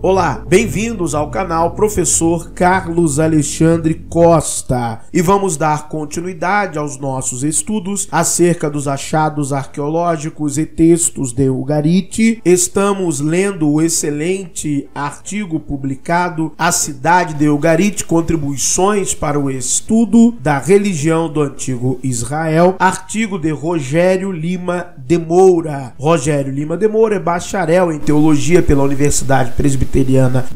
Olá, bem-vindos ao canal Professor Carlos Alexandre Costa e vamos dar continuidade aos nossos estudos acerca dos achados arqueológicos e textos de Ugarit. Estamos lendo o excelente artigo publicado A Cidade de Ugarit, Contribuições para o Estudo da Religião do Antigo Israel, artigo de Rogério Lima de Moura. Rogério Lima de Moura é bacharel em Teologia pela Universidade Presbiteriana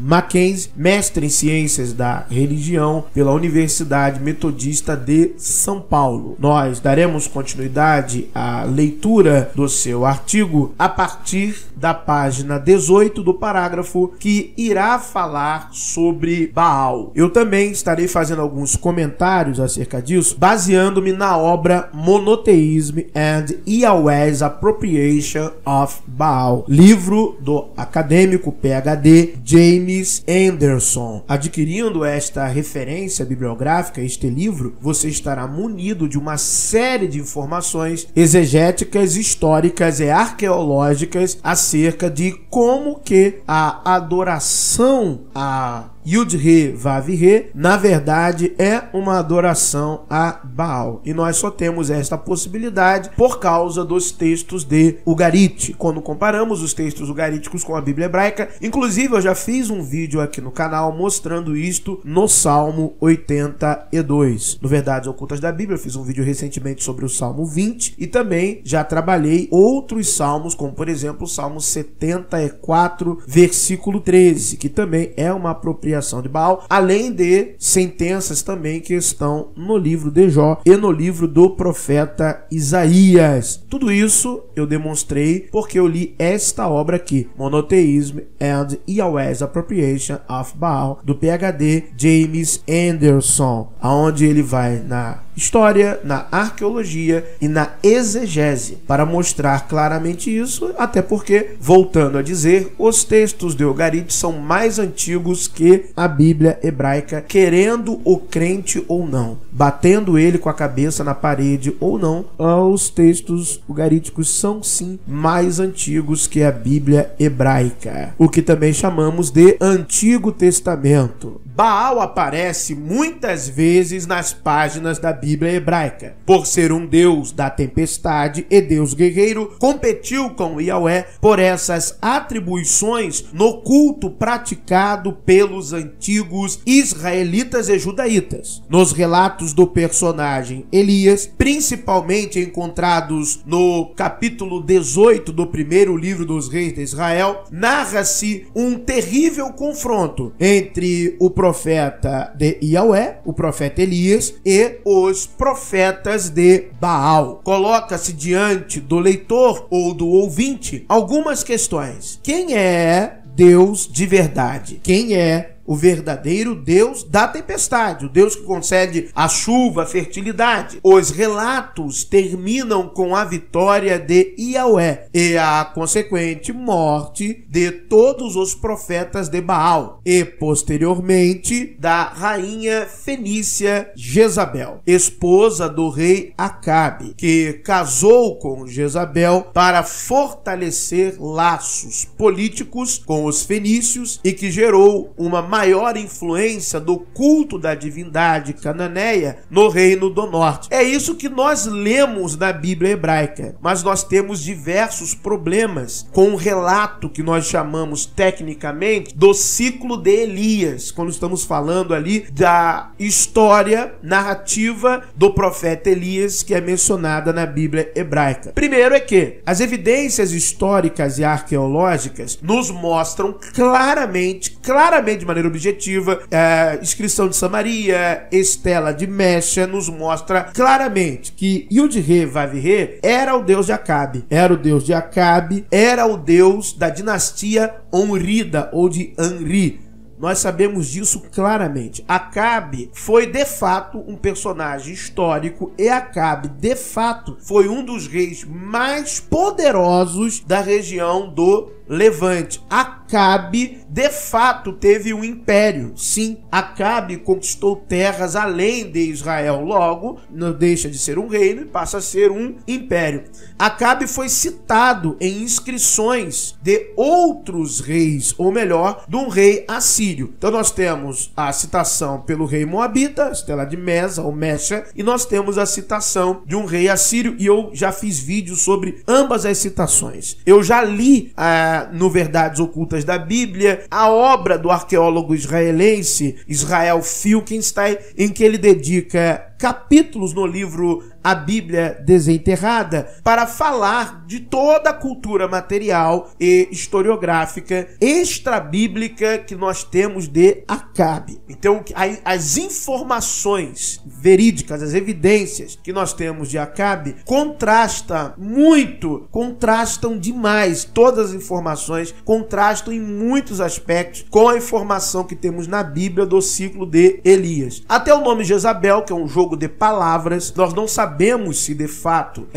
Mackenzie, mestre em Ciências da Religião pela Universidade Metodista de São Paulo. Nós daremos continuidade à leitura do seu artigo a partir da página 18 do parágrafo que irá falar sobre Baal. Eu também estarei fazendo alguns comentários acerca disso, baseando-me na obra Monotheism and Yahweh's Appropriation of Baal, livro do acadêmico PhD James Anderson. Adquirindo esta referência bibliográfica, este livro, você estará munido de uma série de informações exegéticas, históricas e arqueológicas acerca de como que a adoração a Yud-He, Vav-He, na verdade é uma adoração a Baal. E nós só temos esta possibilidade por causa dos textos de Ugarit. Quando comparamos os textos ugaríticos com a Bíblia hebraica, inclusive eu já fiz um vídeo aqui no canal mostrando isto no Salmo 82. No Verdades Ocultas da Bíblia, eu fiz um vídeo recentemente sobre o Salmo 20 e também já trabalhei outros salmos, como por exemplo o Salmo 74, versículo 13, que também é uma apropriação de Baal, além de sentenças também que estão no livro de Jó e no livro do profeta Isaías. Tudo isso eu demonstrei porque eu li esta obra aqui, Monotheism and Yahweh's Appropriation of Baal, do PhD James Anderson, aonde ele vai na história, na arqueologia e na exegese para mostrar claramente isso, até porque, voltando a dizer, os textos de Ugarit são mais antigos que a Bíblia hebraica, querendo o crente ou não, batendo ele com a cabeça na parede ou não, os textos ugaríticos são sim mais antigos que a Bíblia hebraica, o que também chamamos de Antigo Testamento. Baal aparece muitas vezes nas páginas da Bíblia hebraica. Por ser um deus da tempestade e deus guerreiro, competiu com Yahweh por essas atribuições no culto praticado pelos antigos israelitas e judaítas. Nos relatos do personagem Elias, principalmente encontrados no capítulo 18 do primeiro livro dos reis de Israel, narra-se um terrível confronto entre o profeta de Yahweh, o profeta Elias, e os profetas de Baal. Coloca-se diante do leitor ou do ouvinte algumas questões. Quem é Deus de verdade? Quem é o verdadeiro Deus da tempestade, o Deus que concede a chuva, a fertilidade? Os relatos terminam com a vitória de Yahweh e a consequente morte de todos os profetas de Baal e, posteriormente, da rainha fenícia Jezabel, esposa do rei Acabe, que casou com Jezabel para fortalecer laços políticos com os fenícios e que gerou uma maior influência do culto da divindade cananeia no reino do norte. É isso que nós lemos na Bíblia hebraica, mas nós temos diversos problemas com o relato que nós chamamos tecnicamente do ciclo de Elias, quando estamos falando ali da história narrativa do profeta Elias que é mencionada na Bíblia hebraica. Primeiro é que as evidências históricas e arqueológicas nos mostram claramente de maneira objetiva, a inscrição de Samaria, Estela de Mecha, nos mostra claramente que Yud-He, Vav-He era o deus de Acabe. Era o deus de Acabe, era o deus da dinastia Onrida ou de Anri. Nós sabemos disso claramente. Acabe foi de fato um personagem histórico e Acabe de fato foi um dos reis mais poderosos da região do levante. Acabe, de fato, teve um império. Sim, Acabe conquistou terras além de Israel. Logo, não deixa de ser um reino e passa a ser um império. Acabe foi citado em inscrições de outros reis, ou melhor, de um rei assírio. Então nós temos a citação pelo rei Moabita, Estela de Mesa ou Mecha, e nós temos a citação de um rei assírio, e eu já fiz vídeos sobre ambas as citações. Eu já li no Verdades Ocultas da Bíblia a obra do arqueólogo israelense Israel Finkelstein, em que ele dedica capítulos no livro A Bíblia Desenterrada para falar de toda a cultura material e historiográfica extra-bíblica que nós temos de Acabe. Então, as informações verídicas, as evidências que nós temos de Acabe contrastam demais. Todas as informações contrastam em muitos aspectos com a informação que temos na Bíblia do ciclo de Elias. Até o nome Jezabel, que é um jogo de palavras, nós não sabemos se de fato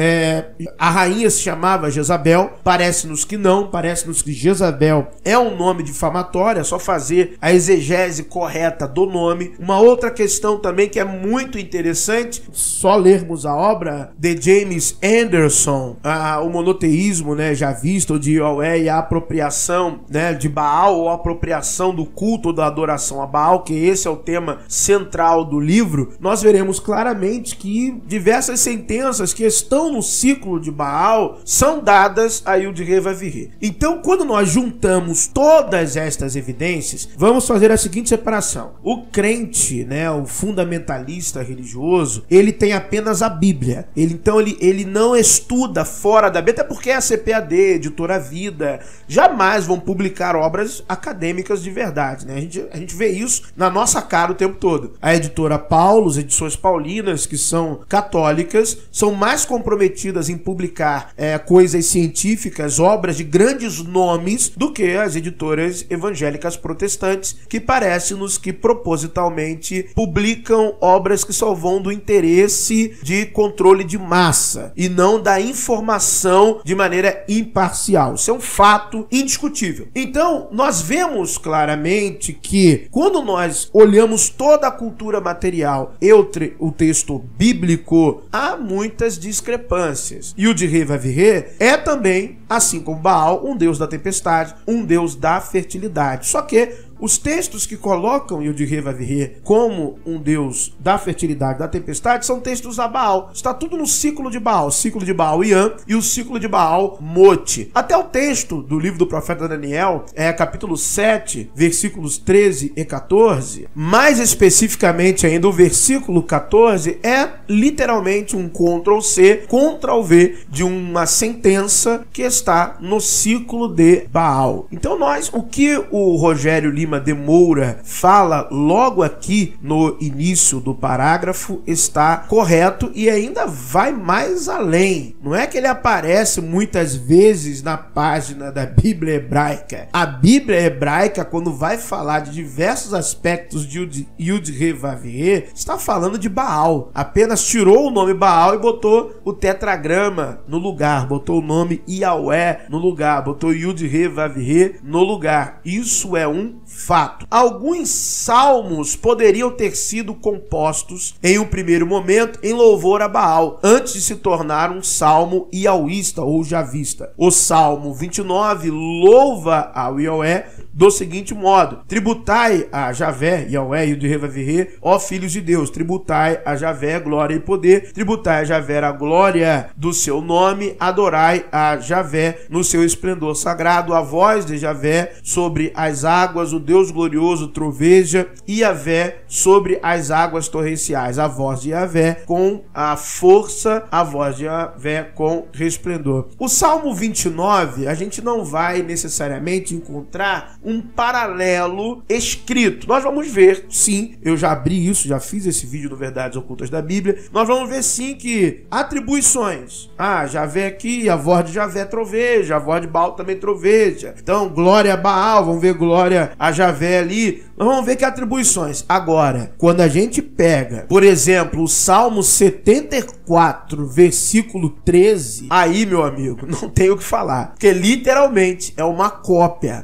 a rainha se chamava Jezabel. Parece-nos que não, parece-nos que Jezabel é um nome difamatório, é só fazer a exegese correta do nome. Uma outra questão também que é muito interessante, só lermos a obra de James Anderson, o monoteísmo, já visto de Yahweh e a apropriação, de Baal, ou a apropriação do culto ou da adoração a Baal, que esse é o tema central do livro. Nós veremos claramente que diversas sentenças que estão no ciclo de Baal são dadas a Yud-Heh-Vav-Heh. Então, quando nós juntamos todas estas evidências, vamos fazer a seguinte separação. O crente, o fundamentalista religioso, ele tem apenas a Bíblia. Ele não estuda fora da Bíblia, até porque a CPAD, Editora Vida, jamais vão publicar obras acadêmicas de verdade. A gente vê isso na nossa cara o tempo todo. A editora Paulo, as edições paulinas, que são católicas, são mais comprometidas em publicar coisas científicas, obras de grandes nomes, do que as editoras evangélicas protestantes, que parece-nos que propositalmente publicam obras que só vão do interesse de controle de massa e não da informação de maneira imparcial. Isso é um fato indiscutível. Então, nós vemos claramente que quando nós olhamos toda a cultura material e o texto bíblico, há muitas discrepâncias. E o Yud-Heh-Vav-Heh é também, assim como Baal, um deus da tempestade, um deus da fertilidade. Só que os textos que colocam Yud-Heh-Vav-Heh como um deus da fertilidade, da tempestade, são textos a Baal. Está tudo no ciclo de Baal. O ciclo de Baal Yan e o ciclo de Baal Moti. Até o texto do livro do profeta Daniel, capítulo 7, versículos 13 e 14, mais especificamente ainda o versículo 14, é literalmente um Ctrl-C, Ctrl-V de uma sentença que está no ciclo de Baal. Então o que o Rogério Lima de Moura fala logo aqui no início do parágrafo está correto e ainda vai mais além. Não é que ele aparece muitas vezes na página da Bíblia hebraica. A Bíblia hebraica, quando vai falar de diversos aspectos de Yud-Heh-Vav-Heh, está falando de Baal. Apenas tirou o nome Baal e botou o tetragrama no lugar, botou o nome Yahweh no lugar, botou Yud-Heh-Vav-Heh no lugar. Isso é um fato. Alguns salmos poderiam ter sido compostos em um primeiro momento em louvor a Baal, antes de se tornar um salmo iauísta ou javista. O Salmo 29 louva ao Yahweh do seguinte modo: tributai a Javé, Yahweh e Yud-Heh-Vav-Heh, ó filhos de Deus, tributai a Javé glória e poder, tributai a Javé a glória do seu nome, adorai a Javé no seu esplendor sagrado, a voz de Javé sobre as águas, o Deus glorioso troveja, e Yahvé sobre as águas torrenciais. A voz de Yahvé com a força, a voz de Yahvé com resplendor. O Salmo 29, a gente não vai necessariamente encontrar um paralelo escrito. Nós vamos ver, sim, eu já abri isso, já fiz esse vídeo no Verdades Ocultas da Bíblia, nós vamos ver sim que atribuições, Javé aqui, a voz de Javé troveja, a voz de Baal também troveja, então glória a Baal, vamos ver glória a Javé ali, nós vamos ver que atribuições. Agora, quando a gente pega, por exemplo, o Salmo 74, versículo 13, aí, meu amigo, não tem o que falar, porque literalmente é uma cópia,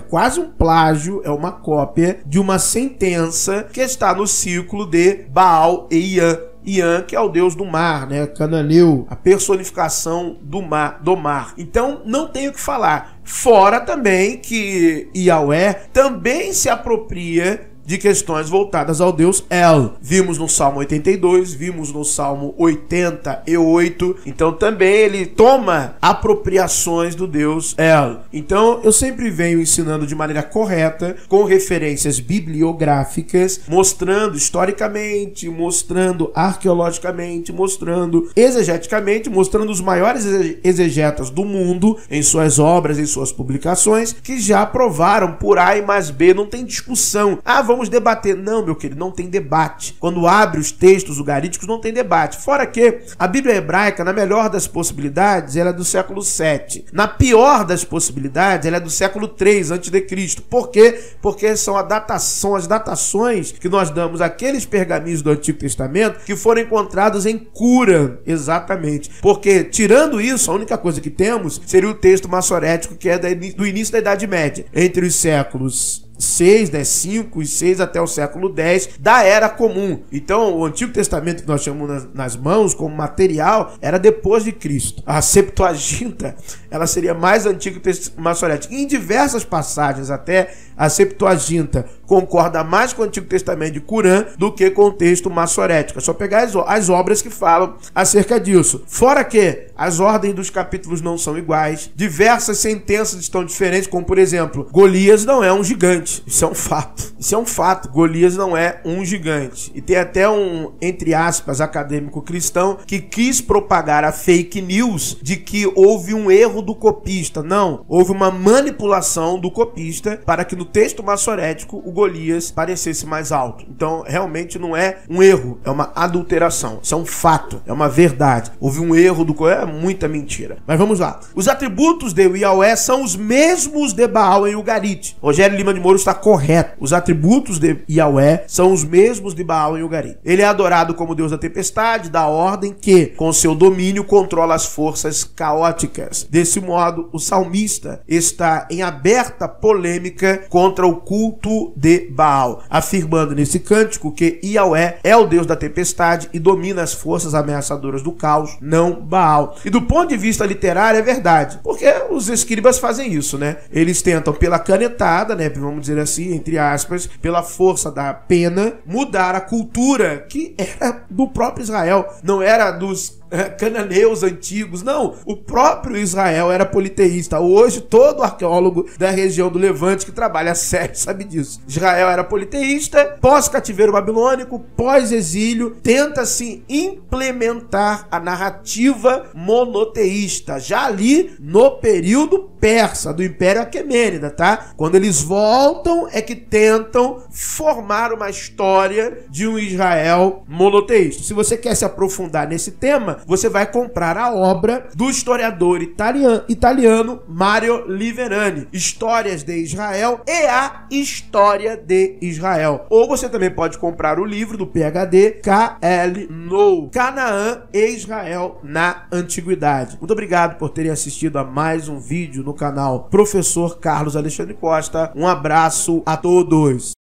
quase um plágio, é uma cópia de uma sentença que está no ciclo de Baal e Iã. Iã, que é o deus do mar, né? Cananeu, a personificação do mar. Então, não tenho o que falar. Fora também que Yahweh também se apropria de questões voltadas ao Deus El. Vimos no Salmo 82, vimos no Salmo 88, então também ele toma apropriações do Deus El. Então eu sempre venho ensinando de maneira correta, com referências bibliográficas, mostrando historicamente, mostrando arqueologicamente, mostrando exegeticamente, mostrando os maiores exegetas do mundo em suas obras, em suas publicações, que já provaram por A e mais B, não tem discussão. Vamos debater. Não, meu querido, não tem debate. Quando abre os textos ugaríticos, não tem debate. Fora que a Bíblia hebraica, na melhor das possibilidades, ela é do século 7. Na pior das possibilidades, ela é do século 3 a.C. Por quê? Porque são as datações que nós damos àqueles pergaminhos do Antigo Testamento que foram encontrados em Qumran, exatamente. Porque, tirando isso, a única coisa que temos seria o texto massorético, que é do início da Idade Média, entre os séculos 5 e 6 até o século 10 da Era Comum. Então o Antigo Testamento que nós chamamos nas mãos como material era depois de Cristo. A Septuaginta, ela seria mais antiga que o Massorético. Em diversas passagens até a Septuaginta concorda mais com o Antigo Testamento de Qumran do que com o texto massorético. É só pegar as obras que falam acerca disso. Fora que as ordens dos capítulos não são iguais, diversas sentenças estão diferentes, como por exemplo, Golias não é um gigante. Isso é um fato. Isso é um fato. Golias não é um gigante. E tem até um, entre aspas, acadêmico cristão que quis propagar a fake news de que houve um erro do copista. Não. Houve uma manipulação do copista para que no texto massorético o Golias parecesse mais alto. Então, realmente não é um erro. É uma adulteração. Isso é um fato. É uma verdade. Houve um erro do copista. É muita mentira. Mas vamos lá. Os atributos de Yahweh são os mesmos de Baal em Ugarit. Rogério Lima de Moura está correto. Os atributos de Yahweh são os mesmos de Baal em Ugarit. Ele é adorado como Deus da tempestade, da ordem que, com seu domínio, controla as forças caóticas. Desse modo, o salmista está em aberta polêmica contra o culto de Baal, afirmando nesse cântico que Yahweh é o Deus da tempestade e domina as forças ameaçadoras do caos, não Baal. E do ponto de vista literário é verdade, porque os escribas fazem isso, né? Eles tentam pela canetada, né, vamos dizer assim, entre aspas, pela força da pena, mudar a cultura que era do próprio Israel, não era dos cananeus antigos, não, o próprio Israel era politeísta. Hoje todo arqueólogo da região do Levante que trabalha sério sabe disso. Israel era politeísta, pós-cativeiro babilônico, pós-exílio, tenta-se implementar a narrativa monoteísta, já ali no período persa, do Império Aquemênida, tá? Quando eles voltam é que tentam formar uma história de um Israel monoteísta. Se você quer se aprofundar nesse tema, você vai comprar a obra do historiador italiano Mario Liverani, Histórias de Israel e a História de Israel. Ou você também pode comprar o livro do PhD K.L. Noll, Canaã e Israel na Antiguidade. Muito obrigado por terem assistido a mais um vídeo no canal Professor Carlos Alexandre Costa. Um abraço a todos.